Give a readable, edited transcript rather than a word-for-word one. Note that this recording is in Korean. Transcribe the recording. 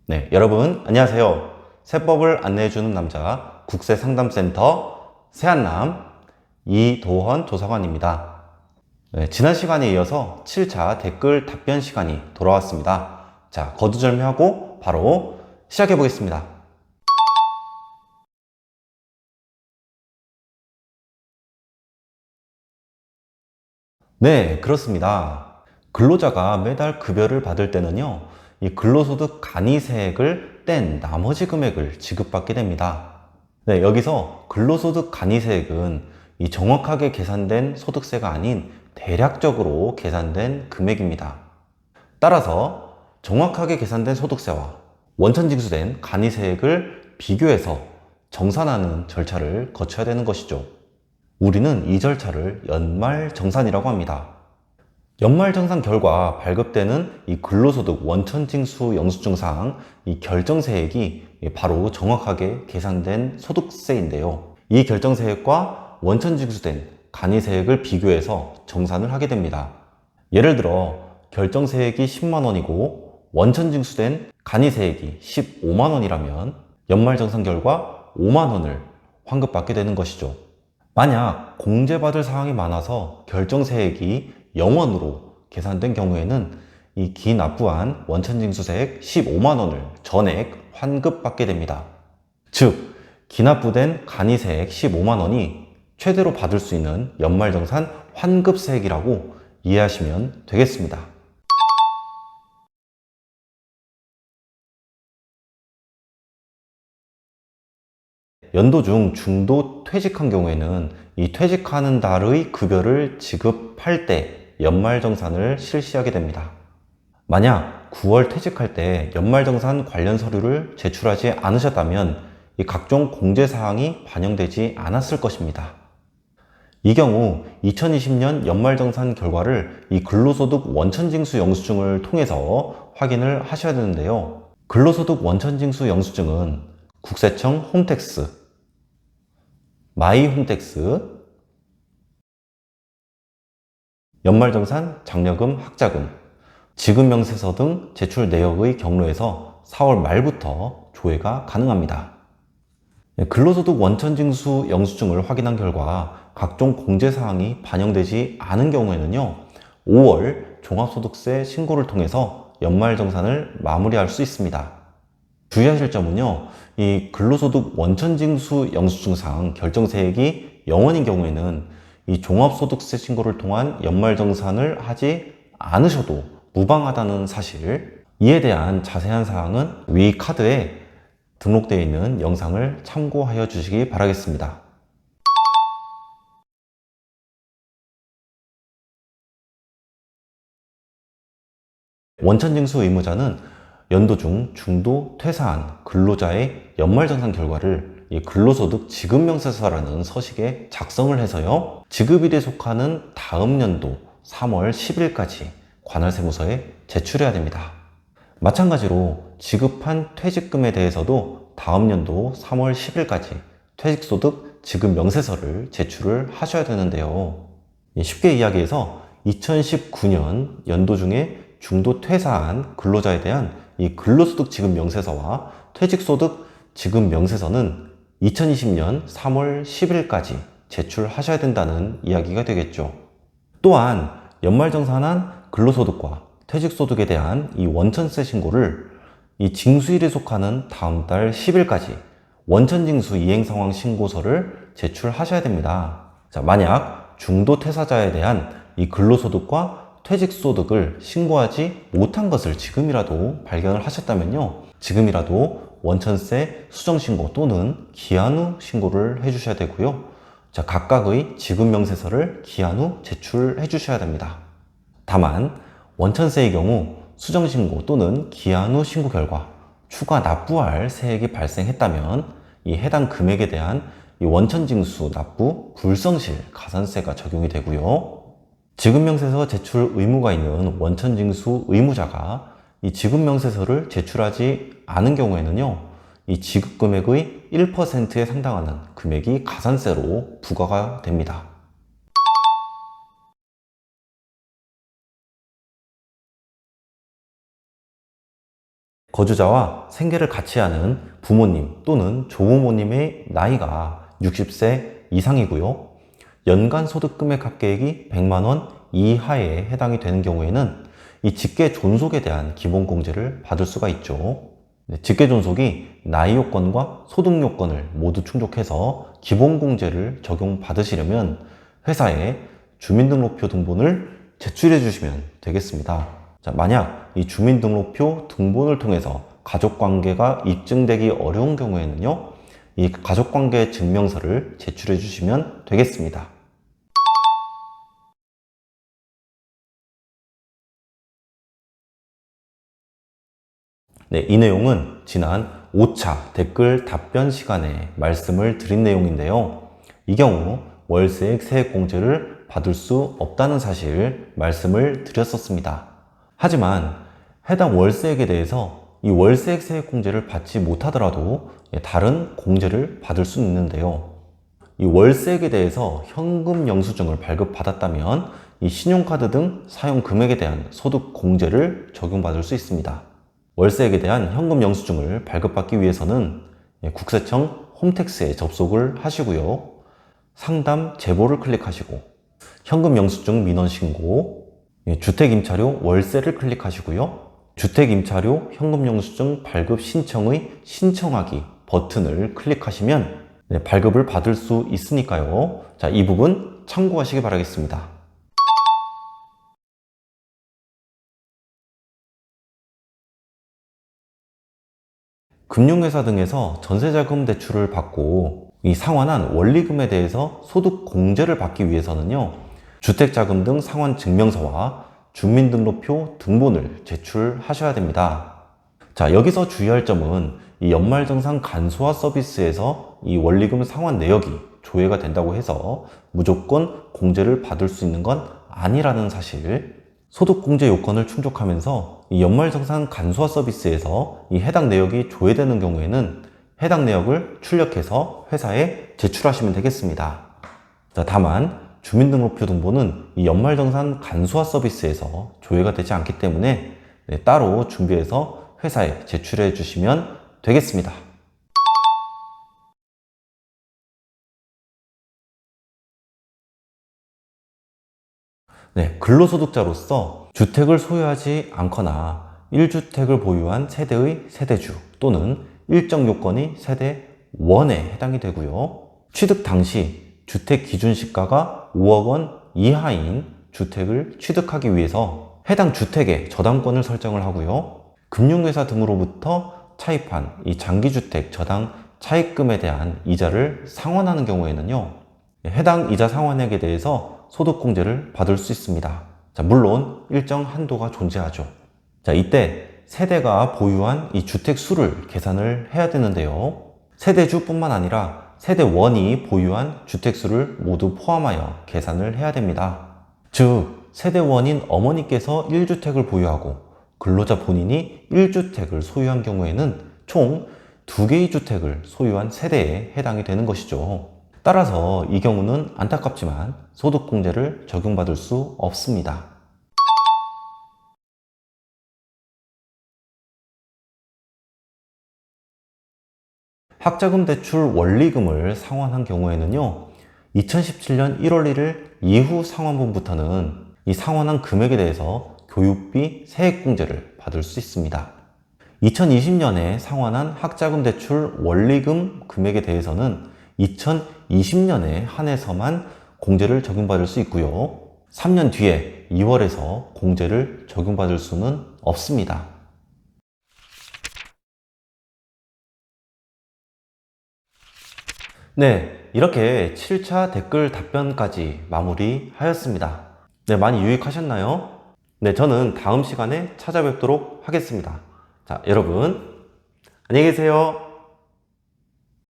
네, 여러분 안녕하세요. 세법을 안내해주는 남자 국세상담센터 세한남 이도헌 조사관입니다. 네, 지난 시간에 이어서 7차 댓글 답변 시간이 돌아왔습니다. 자, 거두절미하고 바로 시작해 보겠습니다. 네, 그렇습니다. 근로자가 매달 급여를 받을 때는요, 이 근로소득 간이세액을 뗀 나머지 금액을 지급받게 됩니다. 네, 여기서 근로소득 간이세액은 이 정확하게 계산된 소득세가 아닌 대략적으로 계산된 금액입니다. 따라서 정확하게 계산된 소득세와 원천징수된 간이세액을 비교해서 정산하는 절차를 거쳐야 되는 것이죠. 우리는 이 절차를 연말정산이라고 합니다. 연말정산 결과 발급되는 이 근로소득 원천징수 영수증상 이 결정세액이 바로 정확하게 계산된 소득세인데요. 이 결정세액과 원천징수된 간이세액을 비교해서 정산을 하게 됩니다. 예를 들어 결정세액이 10만원이고 원천징수된 간이세액이 15만원이라면 연말정산 결과 5만원을 환급받게 되는 것이죠. 만약 공제받을 사항이 많아서 결정세액이 0원으로 계산된 경우에는 이 기납부한 원천징수세액 15만원을 전액 환급받게 됩니다. 즉, 기납부된 간이세액 15만원이 최대로 받을 수 있는 연말정산 환급세액이라고 이해하시면 되겠습니다. 연도 중 중도 퇴직한 경우에는 이 퇴직하는 달의 급여를 지급할 때 연말정산을 실시하게 됩니다. 만약 9월 퇴직할 때 연말정산 관련 서류를 제출하지 않으셨다면 이 각종 공제사항이 반영되지 않았을 것입니다. 이 경우 2020년 연말정산 결과를 이 근로소득 원천징수 영수증을 통해서 확인을 하셔야 되는데요. 근로소득 원천징수 영수증은 국세청 홈택스, 마이홈택스, 연말정산, 장려금, 학자금, 지급명세서 등 제출 내역의 경로에서 4월 말부터 조회가 가능합니다. 근로소득 원천징수 영수증을 확인한 결과 각종 공제사항이 반영되지 않은 경우에는요, 5월 종합소득세 신고를 통해서 연말정산을 마무리할 수 있습니다. 주의하실 점은요, 이 근로소득 원천징수 영수증상 결정세액이 0원인 경우에는 이 종합소득세 신고를 통한 연말정산을 하지 않으셔도 무방하다는 사실, 이에 대한 자세한 사항은 위 카드에 등록되어 있는 영상을 참고하여 주시기 바라겠습니다. 원천징수 의무자는 연도 중 중도 퇴사한 근로자의 연말정산 결과를 이 근로소득 지급명세서라는 서식에 작성을 해서요, 지급일에 속하는 다음 연도 3월 10일까지 관할세무서에 제출해야 됩니다. 마찬가지로 지급한 퇴직금에 대해서도 다음 연도 3월 10일까지 퇴직소득 지급명세서를 제출을 하셔야 되는데요. 쉽게 이야기해서 2019년 연도 중에 중도 퇴사한 근로자에 대한 이 근로소득 지급 명세서와 퇴직소득 지급 명세서는 2020년 3월 10일까지 제출하셔야 된다는 이야기가 되겠죠. 또한 연말정산한 근로소득과 퇴직소득에 대한 이 원천세 신고를 이 징수일에 속하는 다음 달 10일까지 원천징수 이행상황 신고서를 제출하셔야 됩니다. 자, 만약 중도 퇴사자에 대한 이 근로소득과 퇴직소득을 신고하지 못한 것을 지금이라도 발견을 하셨다면요, 지금이라도 원천세 수정신고 또는 기한 후 신고를 해주셔야 되고요. 자, 각각의 지급명세서를 기한 후 제출해 주셔야 됩니다. 다만 원천세의 경우 수정신고 또는 기한 후 신고 결과 추가 납부할 세액이 발생했다면 이 해당 금액에 대한 이 원천징수 납부 불성실 가산세가 적용이 되고요. 지급명세서 제출 의무가 있는 원천징수 의무자가 이 지급명세서를 제출하지 않은 경우에는요, 이 지급금액의 1%에 상당하는 금액이 가산세로 부과가 됩니다. 거주자와 생계를 같이 하는 부모님 또는 조부모님의 나이가 60세 이상이고요. 연간 소득 금액 합계액이 100만 원 이하에 해당이 되는 경우에는 이 직계 존속에 대한 기본 공제를 받을 수가 있죠. 직계 존속이 나이 요건과 소득 요건을 모두 충족해서 기본 공제를 적용받으시려면 회사에 주민등록표 등본을 제출해 주시면 되겠습니다. 자, 만약 이 주민등록표 등본을 통해서 가족관계가 입증되기 어려운 경우에는요, 이 가족관계 증명서를 제출해 주시면 되겠습니다. 네, 이 내용은 지난 5차 댓글 답변 시간에 말씀을 드린 내용인데요. 이 경우 월세액 세액공제를 받을 수 없다는 사실 말씀을 드렸었습니다. 하지만 해당 월세액에 대해서 이 월세액 세액공제를 받지 못하더라도 다른 공제를 받을 수 있는데요. 이 월세액에 대해서 현금 영수증을 발급받았다면 이 신용카드 등 사용 금액에 대한 소득 공제를 적용받을 수 있습니다. 월세액에 대한 현금 영수증을 발급받기 위해서는 국세청 홈택스에 접속을 하시고요. 상담 제보를 클릭하시고 현금 영수증 민원 신고, 주택임차료 월세를 클릭하시고요. 주택임차료 현금 영수증 발급 신청의 신청하기 버튼을 클릭하시면 발급을 받을 수 있으니까요. 자, 이 부분 참고하시기 바라겠습니다. 금융회사 등에서 전세자금 대출을 받고 이 상환한 원리금에 대해서 소득 공제를 받기 위해서는요, 주택자금 등 상환 증명서와 주민등록표 등본을 제출하셔야 됩니다. 자, 여기서 주의할 점은 이 연말정산 간소화 서비스에서 이 원리금 상환 내역이 조회가 된다고 해서 무조건 공제를 받을 수 있는 건 아니라는 사실. 소득공제 요건을 충족하면서 이 연말정산 간소화 서비스에서 이 해당 내역이 조회되는 경우에는 해당 내역을 출력해서 회사에 제출하시면 되겠습니다. 자, 다만 주민등록표 등본은 이 연말정산 간소화 서비스에서 조회가 되지 않기 때문에 따로 준비해서 회사에 제출해 주시면 되겠습니다. 네, 근로소득자로서 주택을 소유하지 않거나 1주택을 보유한 세대의 세대주 또는 일정 요건이 세대 1에 해당이 되고요. 취득 당시 주택 기준 시가가 5억 원 이하인 주택을 취득하기 위해서 해당 주택의 저당권을 설정을 하고요. 금융회사 등으로부터 차입한 이 장기주택 저당 차입금에 대한 이자를 상환하는 경우에는요, 해당 이자 상환액에 대해서 소득공제를 받을 수 있습니다. 자, 물론 일정 한도가 존재하죠. 자, 이때 세대가 보유한 이 주택 수를 계산을 해야 되는데요. 세대주뿐만 아니라 세대 1이 보유한 주택 수를 모두 포함하여 계산을 해야 됩니다. 즉, 세대 1인 어머니께서 1주택을 보유하고 근로자 본인이 1주택을 소유한 경우에는 총 2개의 주택을 소유한 세대에 해당이 되는 것이죠. 따라서 이 경우는 안타깝지만 소득공제를 적용받을 수 없습니다. 학자금 대출 원리금을 상환한 경우에는요, 2017년 1월 1일 이후 상환분부터는 이 상환한 금액에 대해서 교육비 세액공제를 받을 수 있습니다. 2020년에 상환한 학자금 대출 원리금 금액에 대해서는 2020년에 한해서만 공제를 적용받을 수 있고요. 3년 뒤에 2월에서 공제를 적용받을 수는 없습니다. 네, 이렇게 7차 댓글 답변까지 마무리하였습니다. 네, 많이 유익하셨나요? 네, 저는 다음 시간에 찾아뵙도록 하겠습니다. 자, 여러분, 안녕히 계세요.